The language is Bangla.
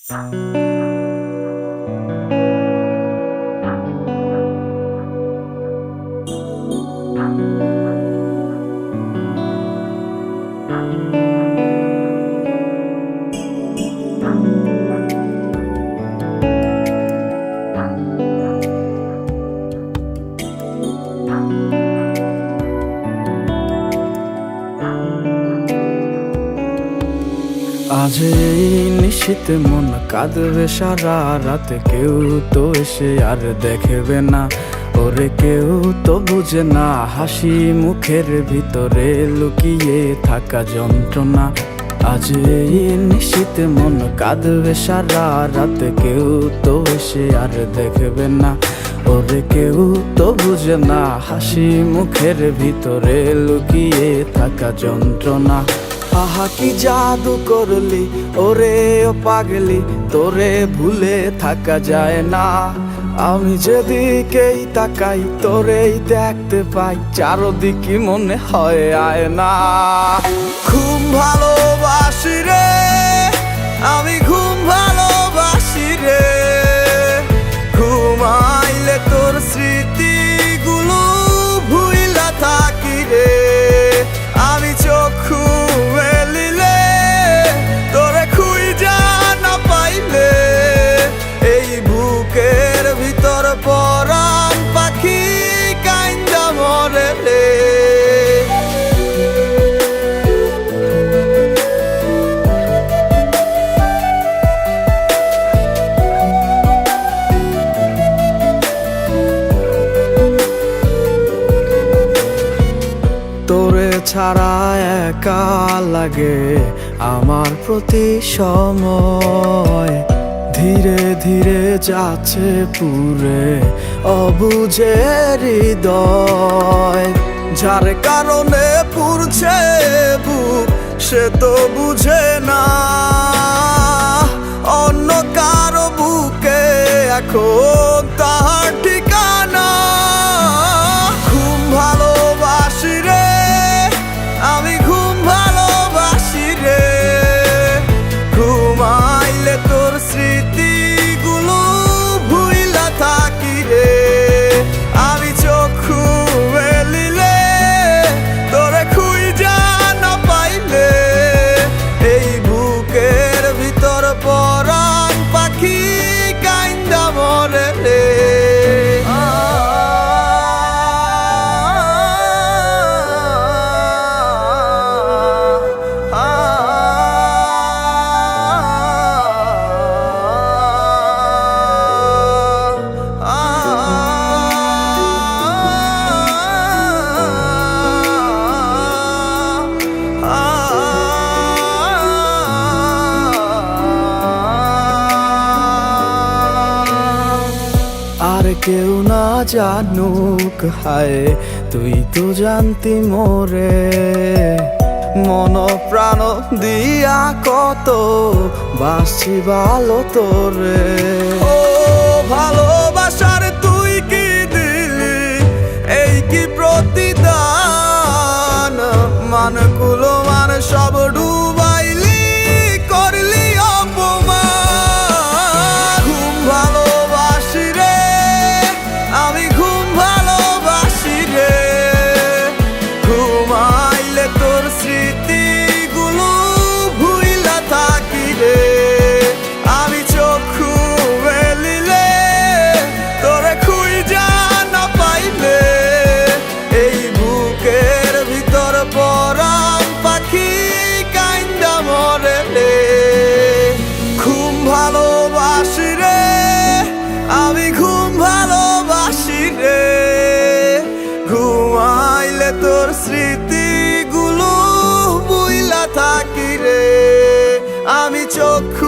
আজ এই নিশীথে মন কাঁদবে সারা রাত, কেউ তো এসে আর দেখবে না, ওরে কেউ তো বুঝে না হাসি মুখের ভিতরে লুকিয়ে থাকা যন্ত্রণা। আজ এই নিশীথে মন কাঁদবে সারা রাত, কেউ তো এসে আর দেখবে না, ওরে কেউ তো বুঝে না হাসি মুখের ভিতরে লুকিয়ে থাকা যন্ত্রণা। আহা কি জাদু করলি ওরে ও পাগলি, তোরে ভুলে থাকা যায় না। আমি যেদিকেই তাকাই তোরেই দেখতে পাই, চারদিকে মনে হয় আয়না। ঘুম ভালোবাসি রে আমি, ঘুম ভালোবাসি রে, ঘুমাইলে তোর স্মৃতিগুলো ভুইলা থাকি রে। আমি চক্ষু মেলিলে তোরে খুঁজা না পাইলে, এই বুকের ভিতর পরাণ পাখি কাইন্দা মরে রে। তোরে ছাড়া একা লাগে আমার প্রতি সময়, ধীরে ধীরে যাচ্ছে পুরে অবুঝে হৃদয়। যার কারণে পুরছে বুক সে তো বুঝে না, অন্য কারো বুকে এখন তাহার ঠিকানা। ঘুম ভালোবাসি রে আমি, ঘুম ভালোবাসি রে, ঘুমাইলে তোর স্মৃতিগুলো ভুইলা থাকি রে। আমি চক্ষু মেলিলে তোরে খুঁজা না পাইলে, এই বুকের ভিতর পরাণ পাখি কাইন্দা মরে রে। আর কেউ না জানুক হায়, তুই তো জানতি মোরে, মন প্রাণ দিয়া কত বাসছি ভালো তোরে। ও ভালোবাসার তুই কি দিলি, এই কি প্রতিদান, মানগুলো মান সব ডুবাইলি করলি অপমান। ঘুম ভালোবাসি রে আমি, ঘুম ভালোবাসি রে, ঘুমাইলে তোর স্মৃতিগুলো ভুইলা থাকি রে। আমি চক্ষু মেলিলে তোরে খুঁজা না পাইলে, এই বুকের ভিতর পরাণ পাখি কাইন্দা মরে রে। ঘুম ভালোবাসি রে আমি, ঘুম ভালোবাসি রে, ঘুমাইলে তোর স্মৃতিগুলো ভুইলা থাকি রে। আমি চক্ষু